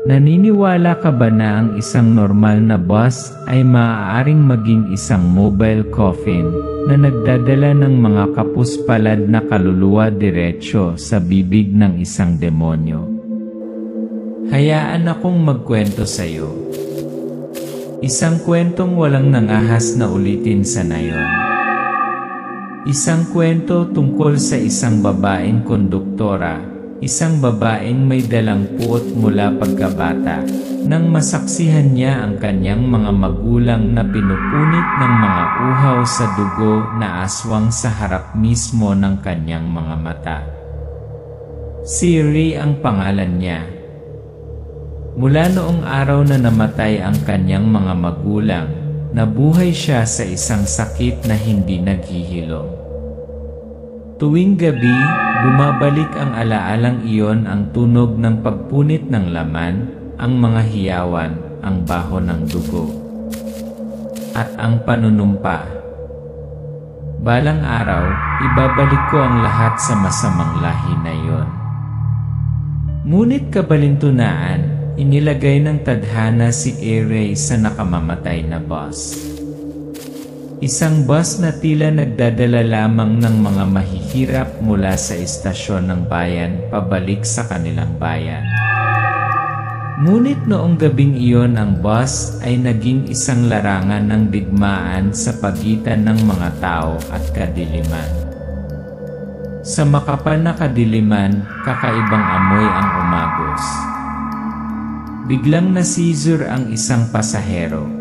Naniniwala ka ba na ang isang normal na bus ay maaaring maging isang mobile coffin na nagdadala ng mga kapuspalad na kaluluwa diretsyo sa bibig ng isang demonyo? Hayaan akong magkwento sa iyo. Isang kwentong walang nangahas na ulitin sa nayon. Isang kwento tungkol sa isang babaeng konduktora. Isang babaeng may dalang puot mula pagkabata, nang masaksihan niya ang kanyang mga magulang na pinupunit ng mga uhaw sa dugo na aswang sa harap mismo ng kanyang mga mata. Si Ray ang pangalan niya. Mula noong araw na namatay ang kanyang mga magulang, nabuhay siya sa isang sakit na hindi naghihilom. Tuwing gabi, bumabalik ang alaalang iyon, ang tunog ng pagpunit ng laman, ang mga hiyawan, ang baho ng dugo, at ang panunumpa. Balang araw, ibabalik ko ang lahat sa masamang lahi na iyon. Ngunit kabalintunaan, inilagay ng tadhana si Ray sa nakamamatay na bus. Isang bus na tila nagdadala lamang ng mga mahihirap mula sa istasyon ng bayan pabalik sa kanilang bayan. Ngunit noong gabing iyon, ang bus ay naging isang larangan ng digmaan sa pagitan ng mga tao at kadiliman. Sa makapal na kadiliman, kakaibang amoy ang umagos. Biglang nasizur ang isang pasahero.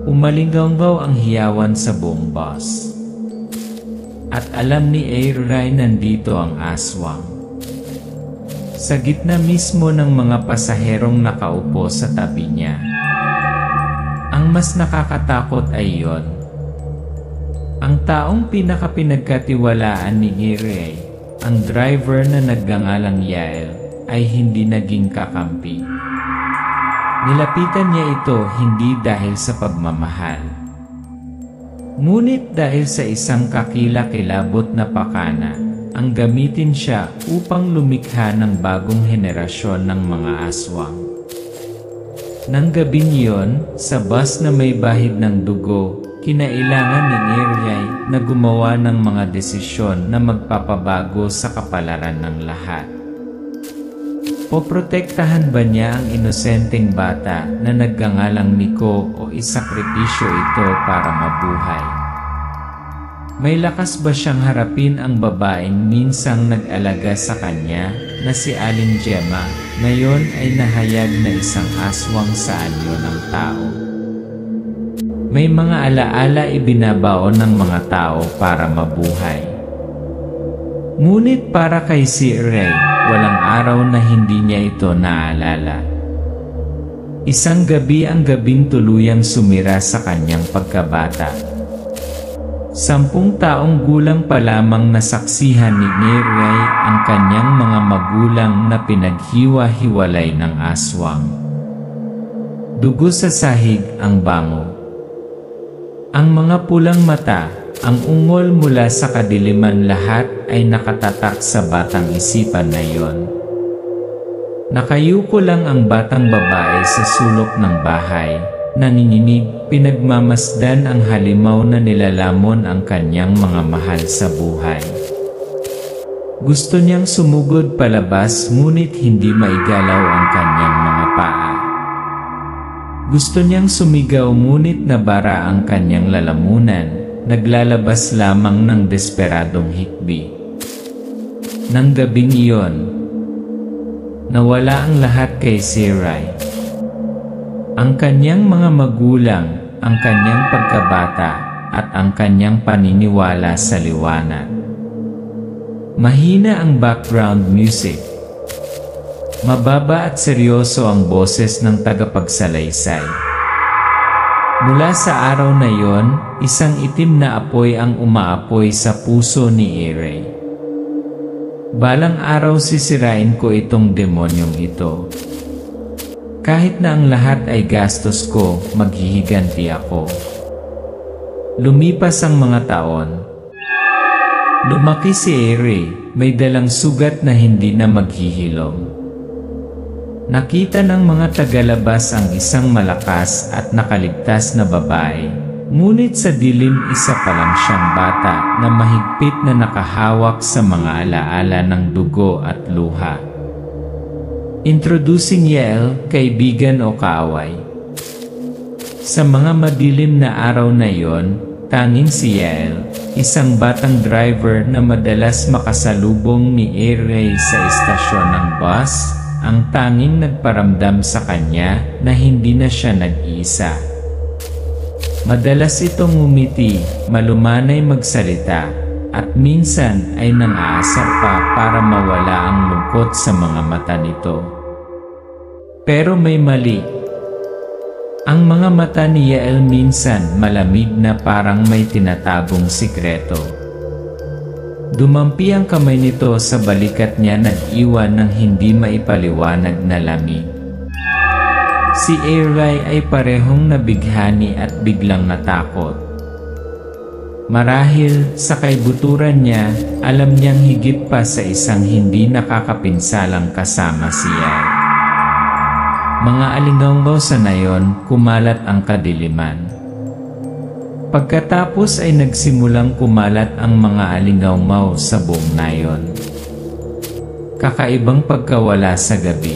Umalinggaw ang hiyawan sa buong bus. At alam ni Ray nandito ang aswang. Sa gitna mismo ng mga pasaherong nakaupo sa tabi niya. Ang mas nakakatakot ay iyon. Ang taong pinakapinagkatiwalaan ni Ray, ang driver na nagngangalang Yael, ay hindi naging kakampi. Nilapitan niya ito hindi dahil sa pagmamahal, ngunit dahil sa isang kakilakilabot na pakana, ang gamitin siya upang lumikha ng bagong henerasyon ng mga aswang. Nang gabing iyon, sa bus na may bahid ng dugo, kinailangan ni Ray na gumawa ng mga desisyon na magpapabago sa kapalaran ng lahat. Poprotektahan ba niya ang inosenteng bata na nagngangalang Nico o isakripisyo ito para mabuhay? May lakas ba siyang harapin ang babaeng minsang nag-alaga sa kanya na si Aling Gemma, ngayon ay nahayag na isang aswang sa anyo ng tao? May mga alaala ibinabaon ng mga tao para mabuhay. Ngunit para kay si Ray, walang araw na hindi niya ito naalala. Isang gabi ang gabing tuluyang sumira sa kanyang pagkabata. 10 taong gulang pa lamang nasaksihan ni Ray ang kanyang mga magulang na pinaghiwa-hiwalay ng aswang. Dugo sa sahig ang bango. Ang mga pulang mata, ang ungol mula sa kadiliman, lahat ay nakatatak sa batang isipan na iyon. Nakayuko lang ang batang babae sa sulok ng bahay, nanginginig, pinagmamasdan ang halimaw na nilalamon ang kanyang mga mahal sa buhay. Gusto niyang sumugod palabas, ngunit hindi maigalaw ang kanyang mga paa. Gusto niyang sumigaw, ngunit nabara ang kanyang lalamunan. Naglalabas lamang ng desperadong hikbi. Nang gabing iyon, nawala ang lahat kay si Ray. Ang kanyang mga magulang, ang kanyang pagkabata, at ang kanyang paniniwala sa liwanag. Mahina ang background music. Mababa at seryoso ang boses ng tagapagsalaysay. Mula sa araw na iyon, isang itim na apoy ang umaapoy sa puso ni Ray. Balang araw sisirain ko itong demonyong ito. Kahit na ang lahat ay gastos ko, maghihiganti ako. Lumipas ang mga taon. Lumaki si Ere, may dalang sugat na hindi na maghihilom. Nakita ng mga tagalabas ang isang malakas at nakaligtas na babae, ngunit sa dilim isa pa lang siyang bata na mahigpit na nakahawak sa mga alaala ng dugo at luha. Introducing Yael, kaibigan o kaaway. Sa mga madilim na araw na iyon, tanging si Yael, isang batang driver na madalas makasalubong ni Ere sa istasyon ng bus, ang tanging nagparamdam sa kanya na hindi na siya nag-iisa. Madalas itong umiti, malumanay magsalita, at minsan ay nang-aasar pa para mawala ang lungkot sa mga mata nito. Pero may mali. Ang mga mata ni Yael minsan malamig na parang may tinatagong sikreto. Dumampi ang kamay nito sa balikat niya, nag-iwan ng hindi maipaliwanag na lamig. Si Ere ay parehong nabighani at biglang natakot. Marahil sa kaibuturan niya, alam niyang higit pa sa isang hindi nakakapinsalang kasama siya. Mga alingaw sa nayon, kumalat ang kadiliman. Pagkatapos ay nagsimulang kumalat ang mga alingaw sa buong nayon. Kakaibang pagkawala sa gabi.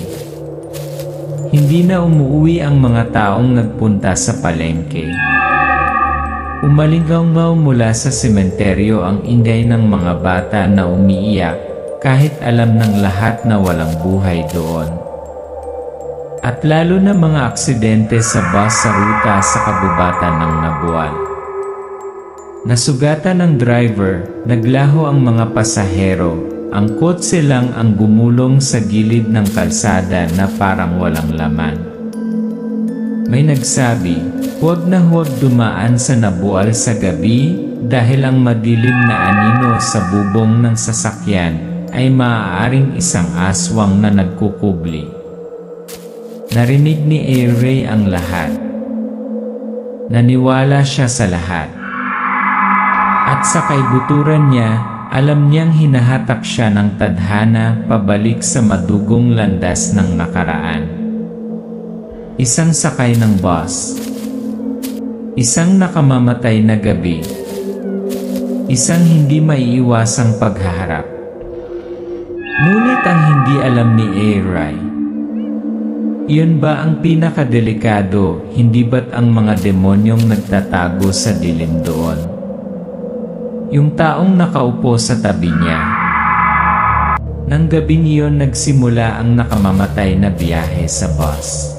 Hindi na umuwi ang mga taong nagpunta sa palengke. Umalingaw mula sa sementeryo ang ingay ng mga bata na umiiyak, kahit alam ng lahat na walang buhay doon. At lalo na mga aksidente sa bus sa ruta sa kabubatan ng Nabual. Nasugatan ng driver, naglaho ang mga pasahero, ang kotse lang ang gumulong sa gilid ng kalsada na parang walang laman. May nagsabi, huwag na huwag dumaan sa Nabual sa gabi dahil ang madilim na anino sa bubong ng sasakyan ay maaaring isang aswang na nagkukubli. Narinig ni Ere ang lahat. Naniwala siya sa lahat. At sa kaibuturan niya, alam niyang hinahatak siya ng tadhana pabalik sa madugong landas ng nakaraan. Isang sakay ng bus. Isang nakamamatay na gabi. Isang hindi maiiwasang paghaharap. Ngunit ang hindi alam ni Ere, iyon ba ang pinakadelikado, hindi ba't ang mga demonyong nagtatago sa dilim doon? Yung taong nakaupo sa tabi niya. Nang gabing iyon nagsimula ang nakamamatay na biyahe sa bus.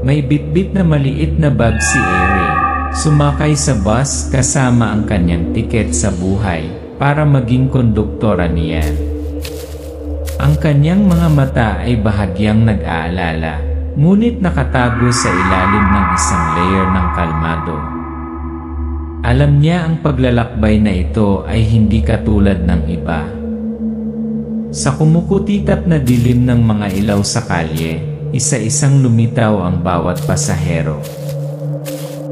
May bitbit na maliit na bag si Ere. Sumakay sa bus kasama ang kanyang tiket sa buhay para maging konduktora niya. Ang kanyang mga mata ay bahagyang nag-aalala, ngunit nakatago sa ilalim ng isang layer ng kalmado. Alam niya ang paglalakbay na ito ay hindi katulad ng iba. Sa kumukutitap na dilim ng mga ilaw sa kalye, isa-isang lumitaw ang bawat pasahero.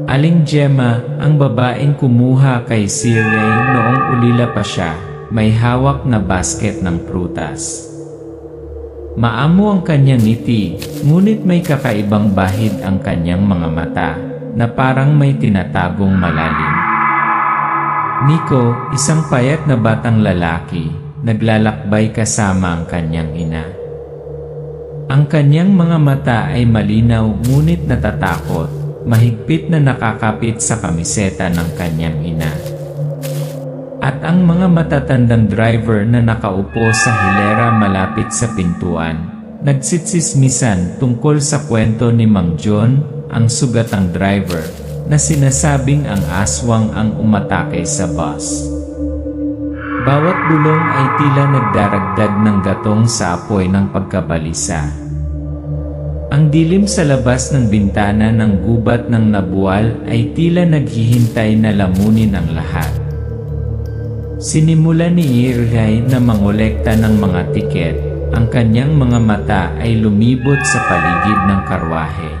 Aling Gemma, ang babaeng kumuha kay Ere noong ulila pa siya, may hawak na basket ng prutas. Maamo ang kanyang ngiti, ngunit may kakaibang bahid ang kanyang mga mata, na parang may tinatagong malalim. Nico, isang payat na batang lalaki, naglalakbay kasama ang kanyang ina. Ang kanyang mga mata ay malinaw ngunit natatakot, mahigpit na nakakapit sa kamiseta ng kanyang ina. At ang mga matatandang driver na nakaupo sa hilera malapit sa pintuan, nagsitsismisan tungkol sa kwento ni Mang John, ang sugatang driver, na sinasabing ang aswang ang umatake sa bus. Bawat bulong ay tila nagdaragdag ng gatong sa apoy ng pagkabalisa. Ang dilim sa labas ng bintana ng gubat ng Nabual ay tila naghihintay na lamunin ang lahat. Sinimula ni Ere na mangolekta ng mga tiket, ang kanyang mga mata ay lumibot sa paligid ng karwahe.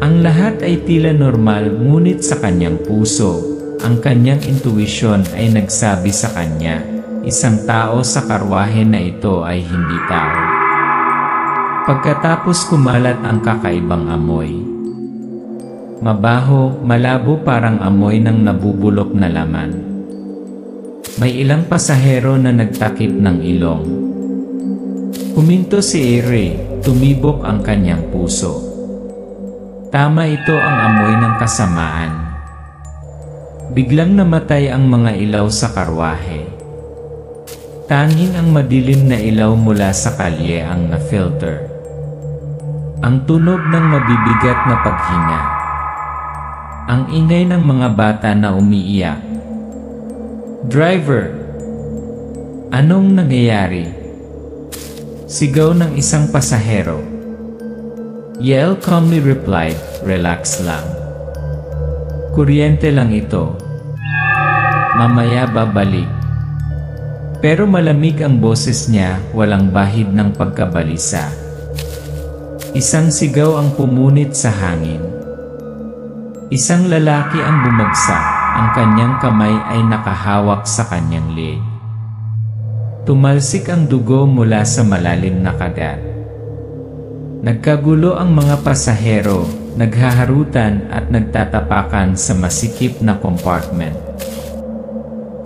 Ang lahat ay tila normal ngunit sa kanyang puso, ang kanyang intuisyon ay nagsabi sa kanya, isang tao sa karwahe na ito ay hindi tao. Pagkatapos kumalat ang kakaibang amoy. Mabaho, malabo parang amoy ng nabubulok na laman. May ilang pasahero na nagtakip ng ilong. Huminto si Eri, tumibok ang kanyang puso. Tama, ito ang amoy ng kasamaan. Biglang namatay ang mga ilaw sa karwahe. Tanging ang madilim na ilaw mula sa kalye ang na-filter. Ang tunog ng mabibigat na paghinga. Ang ingay ng mga bata na umiiyak. "Driver! Anong nangyayari?" Sigaw ng isang pasahero. Yael calmly replied, "Relax lang. Kuryente lang ito. Mamaya babalik." Pero malamig ang boses niya, walang bahid ng pagkabalisa. Isang sigaw ang pumunit sa hangin. Isang lalaki ang bumagsak, ang kanyang kamay ay nakahawak sa kanyang leeg. Tumalsik ang dugo mula sa malalim na kagat. Nagkagulo ang mga pasahero, naghaharutan at nagtatapakan sa masikip na compartment.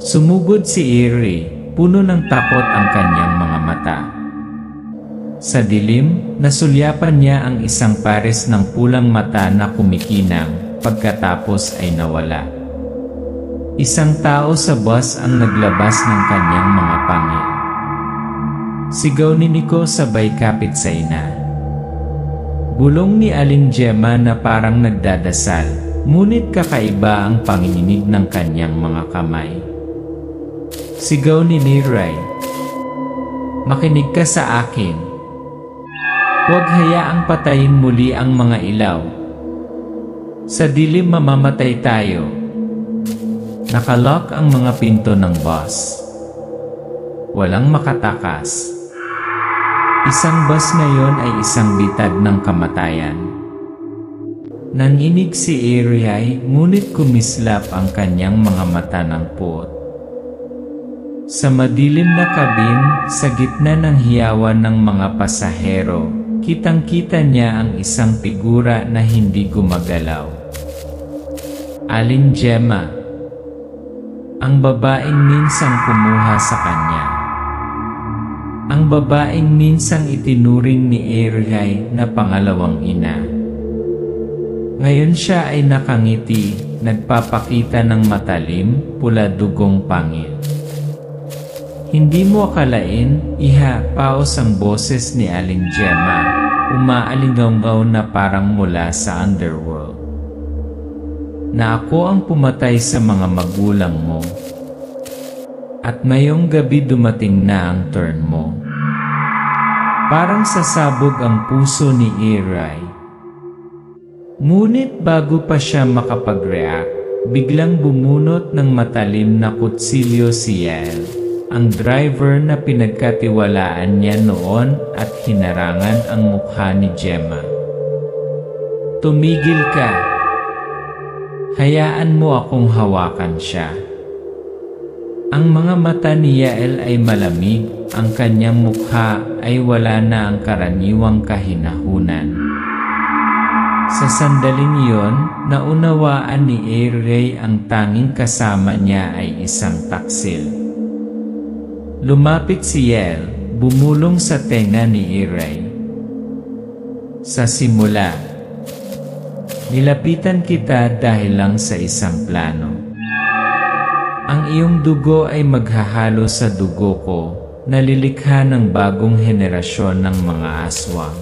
Sumugod si Eri, puno ng takot ang kanyang mga mata. Sa dilim, nasulyapan niya ang isang pares ng pulang mata na kumikinang, pagkatapos ay nawala. Isang tao sa bus ang naglabas ng kanyang mga pangil. Sigaw ni Nico sabay kapit sa ina. Bulong ni Aling Gemma na parang nagdadasal, ngunit kakaiba ang panginginig ng kanyang mga kamay. Sigaw ni Niray, "Makinig ka sa akin. Huwag hayaang patayin muli ang mga ilaw. Sa dilim mamamatay tayo." Nakalock ang mga pinto ng bus. Walang makatakas. Isang bus ngayon ay isang bitag ng kamatayan. Nanginig si Eri, ngunit kumislap ang kanyang mga mata ng puot. Sa madilim na kabin, sa gitna ng hiyawan ng mga pasahero, kitang-kita niya ang isang figura na hindi gumagalaw. Aling Gemma, ang babaeng minsang kumuha sa kanya. Ang babaeng minsang itinuring ni Eri na pangalawang ina. Ngayon siya ay nakangiti, nagpapakita ng matalim, pula dugong pangil. "Hindi mo akalain, iha," paos ang boses ni Aling Gemma, umaalingaw na parang mula sa underworld. "Na ako ang pumatay sa mga magulang mo. At ngayong gabi dumating na ang turn mo." Parang sasabog ang puso ni Eri. Ngunit bago pa siya makapag-react, biglang bumunot ng matalim na kutsilyo si Yael, ang driver na pinagkatiwalaan niya noon, at hinarangan ang mukha ni Gemma. "Tumigil ka. Hayaan mo akong hawakan siya." Ang mga mata ni Yael ay malamig, ang kanyang mukha ay wala na ang karaniwang kahinahunan. Sa sandaling iyon, naunawaan ni Eri ang tanging kasama niya ay isang taksil. Lumapit si Yael, bumulong sa tenga ni Eri. "Sa simula, nilapitan kita dahil lang sa isang plano. Ang iyong dugo ay maghahalo sa dugo ko, nalilikha ng bagong henerasyon ng mga aswang.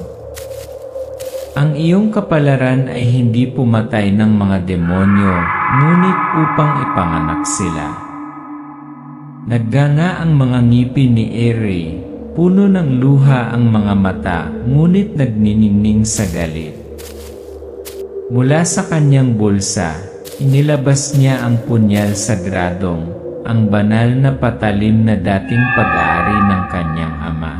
Ang iyong kapalaran ay hindi pumatay ng mga demonyo, ngunit upang ipanganak sila." Nagganga ang mga ngipin ni Eri, puno ng luha ang mga mata, ngunit nagniningning sa galit. Mula sa kanyang bulsa, inilabas niya ang punyal sagradong, ang banal na patalim na dating pag-aari ng kanyang ama.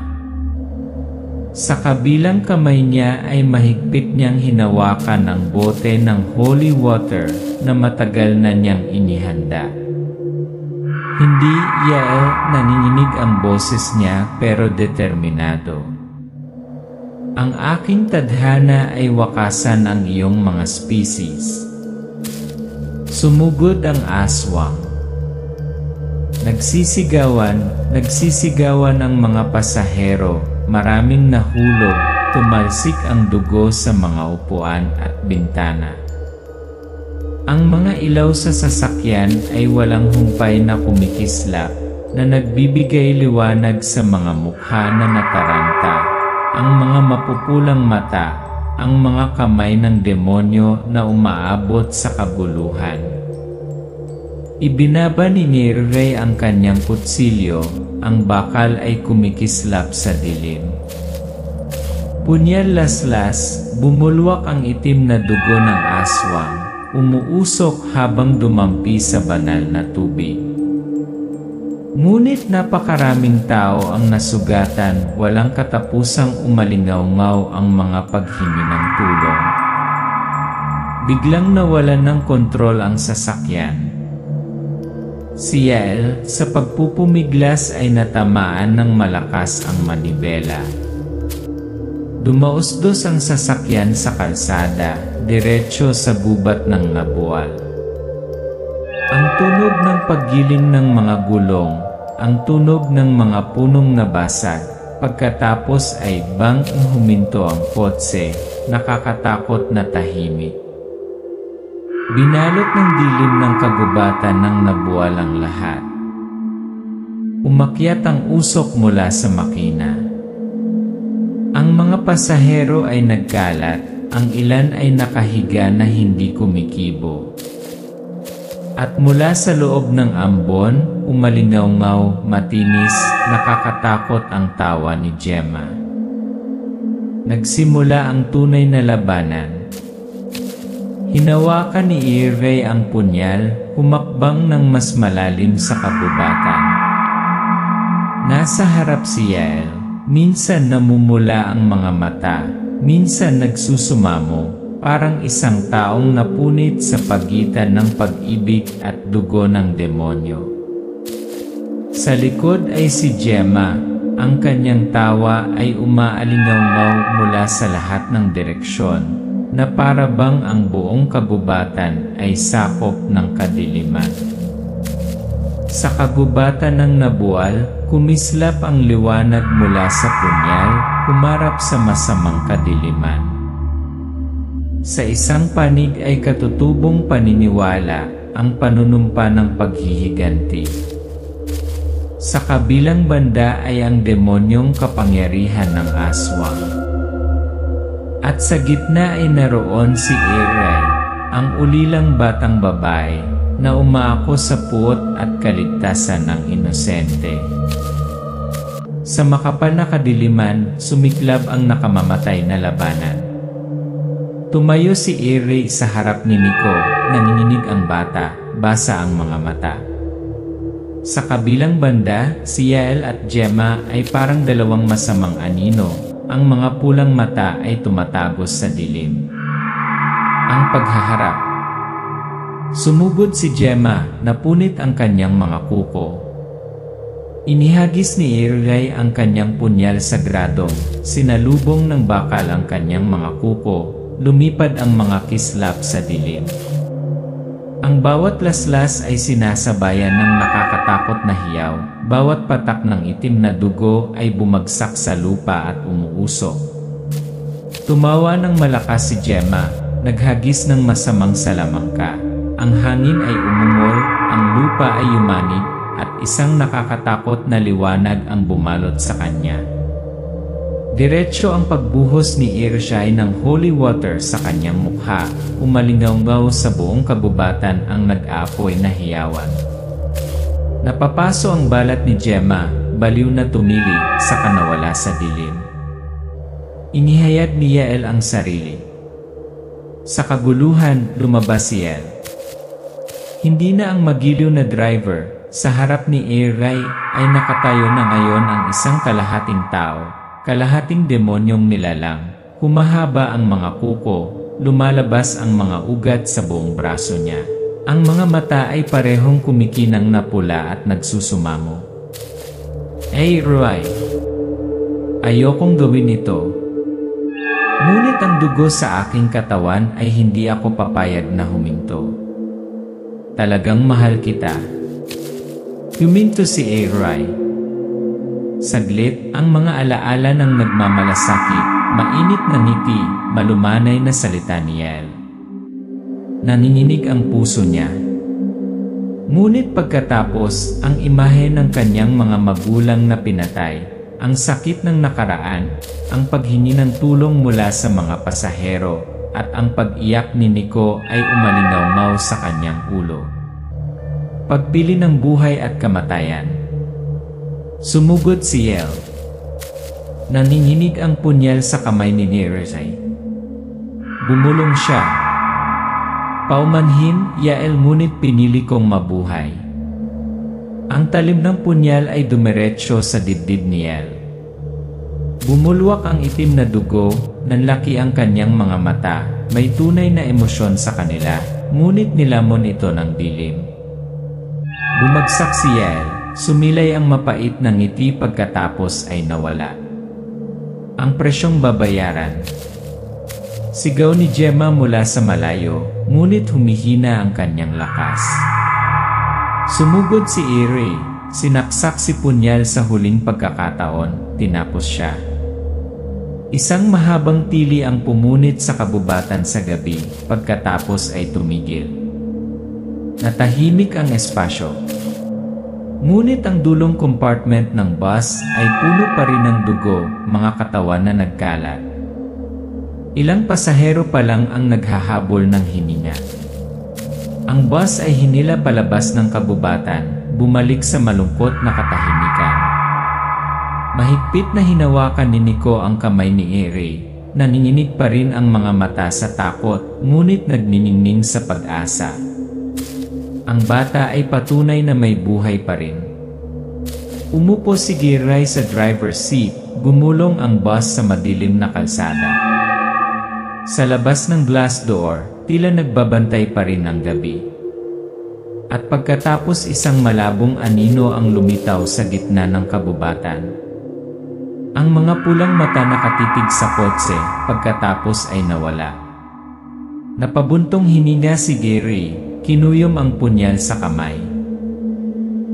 Sa kabilang kamay niya ay mahigpit niyang hinawakan ang bote ng holy water na matagal na niyang inihanda. Hindi, Yael, nanginginig ang boses niya pero determinado. Ang aking tadhana ay wakasan ang iyong mga species. Sumugod ang aswang. Nagsisigawan ang mga pasahero, maraming nahulog, tumalsik ang dugo sa mga upuan at bintana. Ang mga ilaw sa sasakyan ay walang humpay na kumikislap, na nagbibigay liwanag sa mga mukha na nataranta, ang mga mapupulang mata, ang mga kamay ng demonyo na umaabot sa kabuluhan. Ibinaba ni Ray ang kanyang kutsilyo, ang bakal ay kumikislap sa dilim. Punyal-laslas, bumulwak ang itim na dugo ng aswang, umuusok habang dumampi sa banal na tubig. Ngunit napakaraming tao ang nasugatan, walang katapusang umalingaw-ngaw ang mga paghingi ng tulong. Biglang nawalan ng kontrol ang sasakyan. Si Yael, sa pagpupumiglas ay natamaan ng malakas ang manibela. Dumausdos ang sasakyan sa kalsada, diretso sa gubat ng nabuwal. Ang tunog ng paggiling ng mga gulong, ang tunog ng mga punong nabasag, pagkatapos ay bang huminto ang kotse, nakakatakot na tahimik. Binalot ng dilim ng kagubatan ng nabuwal ang lahat. Umakyat ang usok mula sa makina. Ang mga pasahero ay nagkalat, ang ilan ay nakahiga na hindi kumikibo. At mula sa loob ng ambon, umalingaw-ngaw, matinis, nakakatakot ang tawa ni Gemma. Nagsimula ang tunay na labanan. Hinawakan ni Ray ang punyal, humakbang ng mas malalim sa kabubatan. Nasa harap si Yael, minsan namumula ang mga mata, minsan nagsusumamo, parang isang taong napunit sa pagitan ng pag-ibig at dugo ng demonyo. Sa likod ay si Gemma, ang kanyang tawa ay umaalingaw-ngaw mula sa lahat ng direksyon, na para bang ang buong kagubatan ay sakop ng kadiliman. Sa kagubatan ng nabuwal, kumislap ang liwanag mula sa punyal, humarap sa masamang kadiliman. Sa isang panig ay katutubong paniniwala, ang panunumpa ng paghihiganti. Sa kabilang banda ay ang demonyong kapangyarihan ng aswang. At sa gitna ay naroon si Ray, ang ulilang batang babae, na umaako sa puot at kaligtasan ng inosente. Sa makapal na kadiliman, sumiklab ang nakamamatay na labanan. Tumayo si Ray sa harap ni Nico, nanginginig ang bata, basa ang mga mata. Sa kabilang banda, si Yael at Gemma ay parang dalawang masamang anino. Ang mga pulang mata ay tumatagos sa dilim. Ang paghaharap. Sumugod si Gemma, napunit ang kanyang mga kuko. Inihagis ni Ray ang kanyang punyal sagradong, sinalubong ng bakal ang kanyang mga kuko, lumipad ang mga kislap sa dilim. Ang bawat laslas ay sinasabayan ng nakakatakot na hiyaw, bawat patak ng itim na dugo ay bumagsak sa lupa at umuusok. Tumawa ng malakas si Gemma, naghagis ng masamang salamangka. Ang hangin ay umungol, ang lupa ay yumanig, at isang nakakatakot na liwanag ang bumalot sa kanya. Diretso ang pagbuhos ni Irshai ng holy water sa kanyang mukha, umalingaw-ngaw sa buong kabubatan ang nag-aapoy na hiyawan. Napapaso ang balat ni Gemma, baliw na tumili, saka nawala sa dilim. Inihayag ni Yael ang sarili. Sa kaguluhan, lumabas si Yael. Hindi na ang magiliw na driver, sa harap ni Ray ay nakatayo na ngayon ang isang kalahating tao, kalahating demonyong nilalang, humahaba ang mga kuko, lumalabas ang mga ugat sa buong braso niya. Ang mga mata ay parehong kumikinang na pula at nagsusumamo. Hey Roy, ayokong gawin ito. Ngunit ang dugo sa aking katawan ay hindi ako papayag na huminto. Talagang mahal kita. Huminto si Ray. Saglit, ang mga alaala ng nagmamalasakit, mainit na ngiti, malumanay na salita ni Yel. Nanginginig ang puso niya. Ngunit pagkatapos, ang imahe ng kanyang mga magulang na pinatay, ang sakit ng nakaraan, ang paghingi ng tulong mula sa mga pasahero, at ang pag-iyak ni Nico ay umalingaw sa kanyang ulo. Pagpili ng buhay at kamatayan. Sumugod si Yel. Nanginginig ang punyal sa kamay ni Neresay. Bumulong siya. Paumanhin, Yael, ngunit pinili kong mabuhay. Ang talim ng punyal ay dumiretso sa dibdib ni Yel. Bumulwak ang itim na dugo, nanlaki ang kanyang mga mata, may tunay na emosyon sa kanila, ngunit nilamon ito ng dilim. Bumagsak si Yel, sumilay ang mapait na ngiti pagkatapos ay nawala. Ang presyong babayaran. Sigaw ni Gemma mula sa malayo, ngunit humihina ang kanyang lakas. Sumugod si Ray, sinaksak si punyal sa huling pagkakataon, tinapos siya. Isang mahabang tili ang pumunit sa kabubatan sa gabi, pagkatapos ay tumigil. Natahimik ang espasyo. Ngunit ang dulong compartment ng bus ay puno pa rin ng dugo, mga katawan na nagkalat. Ilang pasahero pa lang ang naghahabol ng hininga. Ang bus ay hinila palabas ng kabubatan, bumalik sa malungkot na katahimikan. Mahigpit na hinawakan ni Nico ang kamay ni Ray, nanginginig pa rin ang mga mata sa takot, ngunit nagniningning sa pag-asa. Ang bata ay patunay na may buhay pa rin. Umupo si Giray sa driver's seat, gumulong ang bus sa madilim na kalsada. Sa labas ng glass door, tila nagbabantay pa rin ang gabi. At pagkatapos isang malabong anino ang lumitaw sa gitna ng kabubatan. Ang mga pulang mata nakatitig sa kotse, pagkatapos ay nawala. Napabuntong hininga si Gary, kinuyom ang punyal sa kamay.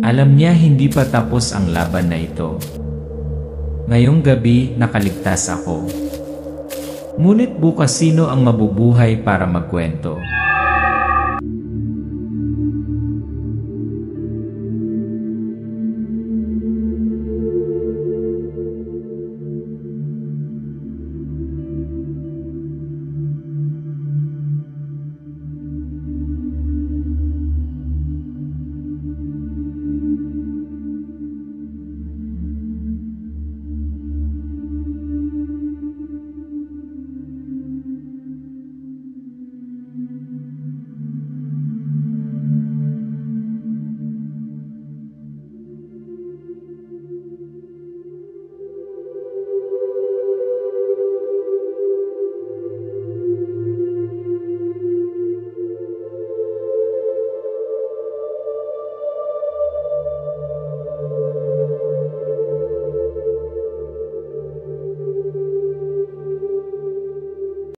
Alam niya hindi pa tapos ang laban na ito. Ngayong gabi, nakaligtas ako. Ngunit bukas sino ang mabubuhay para magkwento?